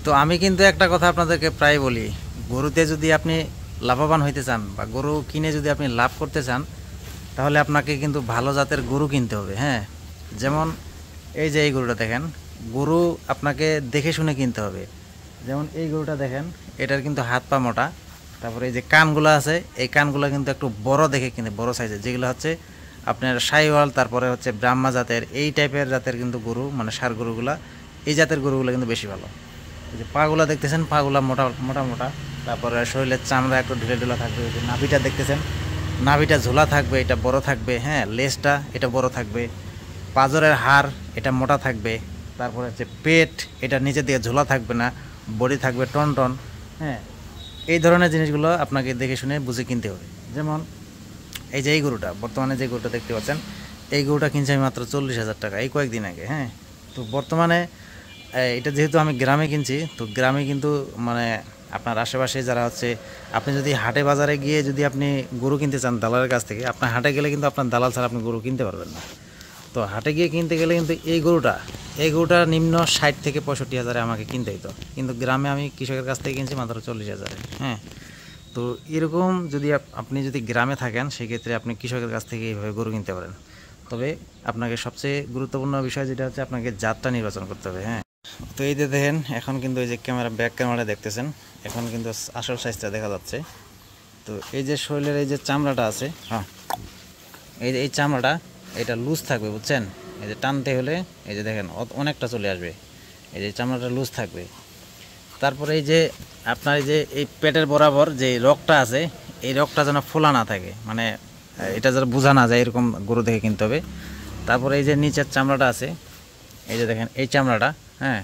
তো আমি কিন্তু একটা কথা আপনাদেরকে প্রায় বলি, গরুতে যদি আপনি লাভবান হইতে চান বা গরু কিনে যদি আপনি লাভ করতে চান, তাহলে আপনাকে কিন্তু ভালো জাতের গরু কিনতে হবে। হ্যাঁ, যেমন এই যে এই গরুটা দেখেন, গরু আপনাকে দেখে শুনে কিনতে হবে। যেমন এই গরুটা দেখেন, এটার কিন্তু হাত পা মোটা, তারপরে এই যে কানগুলো আছে, এই কানগুলো কিন্তু একটু বড় দেখে কিনতে, বড় সাইজের, যেগুলো হচ্ছে আপনার শাহিওয়াল, তারপরে হচ্ছে ব্রাহ্মা জাতের, এই টাইপের জাতের কিন্তু গরু, মানে ষাঁড় গরুগুলা, এই জাতের গরুগুলো কিন্তু বেশি ভালো। এই যে পাগুলা দেখতেছেন, পাগুলা মোটা মোটা মোটা, তারপরে শরীরের চামড়া একটু ঢিলে ঢিলা থাকবে। এই যে নাভিটা দেখতেছেন, নাভিটা ঝোলা থাকবে, এটা বড় থাকবে। হ্যাঁ, লেজটা এটা বড় থাকবে, পাঁজরের হাড় এটা মোটা থাকবে, তারপরে হচ্ছে পেট এটা নিচের দিকে ঝোলা থাকবে না, বডি থাকবে টন টন। হ্যাঁ, এই ধরনের জিনিসগুলো আপনাকে দেখে শুনে বুঝে কিনতে হবে। যেমন এই যে এই গরুটা, বর্তমানে যে গরুটা দেখতে পাচ্ছেন, এই গরুটা কিনছি আমি মাত্র 40,000 টাকা, এই কয়েকদিন আগে। হ্যাঁ, তো বর্তমানে এটা যেহেতু আমি গ্রামে কিনছি, তো গ্রামে কিন্তু মানে আপনার আশেপাশে যারা হচ্ছে, আপনি যদি হাটে বাজারে গিয়ে যদি আপনি গরু কিনতে চান দালালের কাছ থেকে, আপনার হাটে গেলে কিন্তু আপনার দালাল ছাড়া আপনি গরু কিনতে পারবেন না। তো হাটে গিয়ে কিনতে গেলে কিন্তু এই গরুটা নিম্ন 60 থেকে 65,000 আমাকে কিনতে হতো, কিন্তু গ্রামে আমি কৃষকের কাছ থেকে কিনছি মাত্র 40,000। হ্যাঁ, তো এরকম যদি আপনি যদি গ্রামে থাকেন, সেক্ষেত্রে আপনি কৃষকের কাছ থেকে এইভাবে গরু কিনতে পারেন। তবে আপনাকে সবচেয়ে গুরুত্বপূর্ণ বিষয় যেটা হচ্ছে, আপনাকে জাতটা নির্বাচন করতে হবে। হ্যাঁ, তো এই যে দেখেন, এখন কিন্তু এই যে ব্যাক ক্যামেরা দেখতেছেন, এখন কিন্তু আসল সাইজটা দেখা যাচ্ছে। তো এই যে শরীরের এই যে চামড়াটা আছে, হ্যাঁ, এই চামড়াটা এটা লুজ থাকবে, বুঝছেন? এই যে টানতে হলে এই যে দেখেন অনেকটা চলে আসবে, এই যে চামড়াটা লুজ থাকবে। তারপরে এই যে আপনার এই যে এই পেটের বরাবর যে রগটা আছে, এই রগটা যেন ফোলা না থাকে, মানে এটা যেন বোঝা না যায়, এরকম গরু দেখে কিনতে হবে। তারপরে এই যে নিচের চামড়াটা আছে, এই যে দেখেন এই চামড়াটা, হ্যাঁ,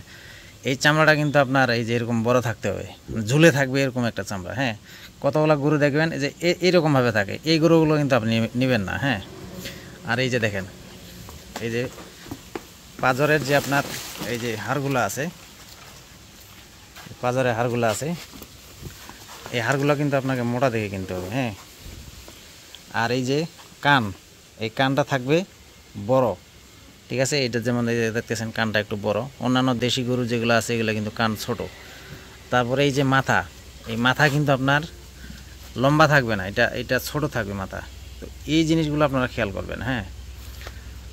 এই চামড়াটা কিন্তু আপনার এই যে এরকম বড় থাকতে হবে, ঝুলে থাকবে এরকম একটা চামড়া। হ্যাঁ, কতগুলো গরু দেখবেন এই যে এরকমভাবে থাকে, এই গরুগুলো কিন্তু আপনি নেবেন না। হ্যাঁ, আর এই যে দেখেন, এই যে পাঁজরের যে আপনার এই যে হাড়গুলো আছে, পাঁজরের হাড়গুলো আছে, এই হাড়গুলো কিন্তু আপনাকে মোটা দেখে কিনতে হবে। হ্যাঁ, আর এই যে কান, এই কানটা থাকবে বড়, ঠিক আছে? এটা যেমন এই যে দেখতেছেন, কানটা একটু বড়। অন্যান্য দেশি গরু যেগুলো আছে, এগুলো কিন্তু কান ছোট। তারপরে এই যে মাথা, এই মাথা কিন্তু আপনার লম্বা থাকবে না, এটা ছোট থাকবে মাথা। তো এই জিনিসগুলো আপনারা খেয়াল করবেন। হ্যাঁ,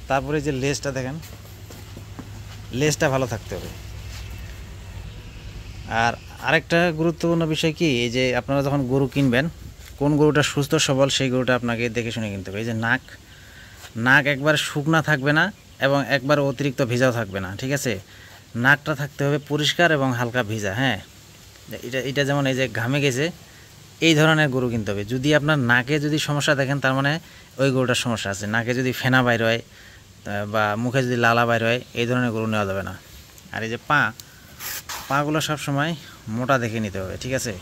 তারপরে যে লেজটা দেখেন, লেজটা ভালো থাকতে হবে। আর আরেকটা গুরুত্বপূর্ণ বিষয় কি, এই যে আপনারা যখন গরু কিনবেন, কোন গরুটা সুস্থ সবল সেই গরুটা আপনাকে দেখে শুনে কিনতে হবে। এই যে নাক একবার শুকনা থাকবে না, এবং একবার অতিরিক্ত ভিজাও থাকবে না, ঠিক আছে? নাকটা থাকতে হবে পরিষ্কার এবং হালকা ভিজা। হ্যাঁ, এটা যেমন এই যে ঘামে গেছে, এই ধরনের গরু কিনতে হবে। যদি আপনার নাকে যদি সমস্যা দেখেন, তার মানে ওই গরুটার সমস্যা আছে। নাকে যদি ফেনা বাইর হয় বা মুখে যদি লালা বাইর হয়, এই ধরনের গরু নেওয়া যাবে না। আর এই যে পাগুলো সবসময় মোটা দেখে নিতে হবে, ঠিক আছে?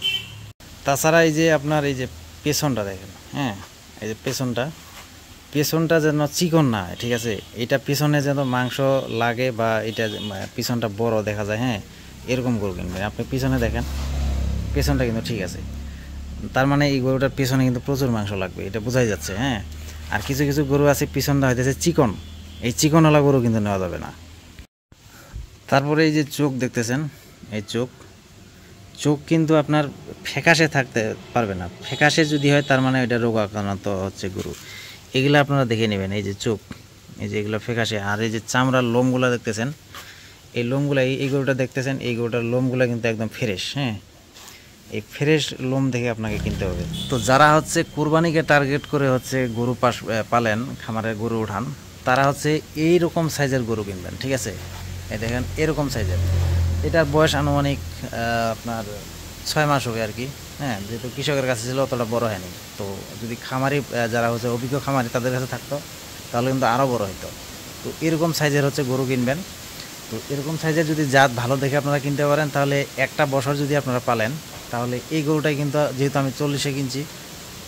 তাছাড়া এই যে আপনার এই যে পেছনটা দেখেন, হ্যাঁ, এই যে পেছনটা যেন চিকন না হয়, ঠিক আছে? এটা পিছনে যেন মাংস লাগে বা এটা পিছনটা বড় দেখা যায়। হ্যাঁ, এরকম গরু কিনবেন। আপনি পিছনে দেখেন, পেছনটা কিন্তু ঠিক আছে, তার মানে এই গরুটার পিছনে কিন্তু প্রচুর মাংস লাগবে, এটা বোঝাই যাচ্ছে। হ্যাঁ, আর কিছু কিছু গরু আছে পিছনটা হইতেছে চিকন, এই চিকনওয়ালা গরু কিন্তু নেওয়া যাবে না। তারপরে এই যে চোখ দেখতেছেন, এই চোখ কিন্তু আপনার ফ্যাকাশে থাকতে পারবে না। ফ্যাকাশে যদি হয়, তার মানে এটা রোগ আক্রান্ত হচ্ছে গরু। এগুলো আপনারা দেখে নেবেন, এই যে চোখ, এই যে এগুলো ফ্যাকাশে। আর এই যে চামড়ার লোমগুলো দেখতেছেন, এই লোমগুলো, এই গরুটা দেখতেছেন, এই গরুটার লোমগুলো কিন্তু একদম ফ্রেশ। হ্যাঁ, এই ফ্রেশ লোম দেখে আপনাকে কিনতে হবে। তো যারা হচ্ছে কুরবানিকে টার্গেট করে হচ্ছে গরু পালেন, খামারে গরু উঠান, তারা হচ্ছে এই রকম সাইজের গরু কিনবেন, ঠিক আছে? এই দেখেন এরকম সাইজের, এটার বয়স আনুমানিক আপনার 6 মাস হবে আর কি। হ্যাঁ, যেহেতু কৃষকের কাছে ছিল, অতটা বড় হয়নি। তো যদি খামারি যারা হচ্ছে অভিজ্ঞ খামারি তাদের কাছে থাকতো, তাহলে কিন্তু আরও বড় হতো। তো এরকম সাইজের হচ্ছে গরু কিনবেন। তো এরকম সাইজের যদি জাত ভালো দেখে আপনারা কিনতে পারেন, তাহলে একটা বছর যদি আপনারা পালেন, তাহলে এই গরুটাই কিন্তু, যেহেতু আমি 40-এ কিনছি,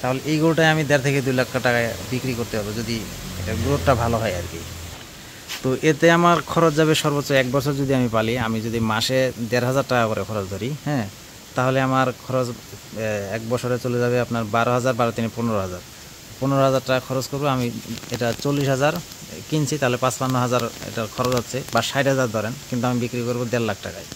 তাহলে এই গরুটাই আমি 1.5 থেকে 2 লাখ টাকায় বিক্রি করতে পারবো, যদি এটার গ্রোথটা ভালো হয় আর কি। তো এতে আমার খরচ যাবে সর্বোচ্চ 1 বছর যদি আমি পালি, আমি যদি মাসে 1,500 টাকা করে খরচ ধরি, হ্যাঁ, তাহলে আমার খরচ 1 বছরে চলে যাবে আপনার 12,000, 12 3 15,000 টাকা খরচ করবো আমি। এটা 40,000 কিনছি, তাহলে 55,000 এটার খরচ হচ্ছে, বা 60,000 ধরেন, কিন্তু আমি বিক্রি করবো 1.5 লাখ টাকায়।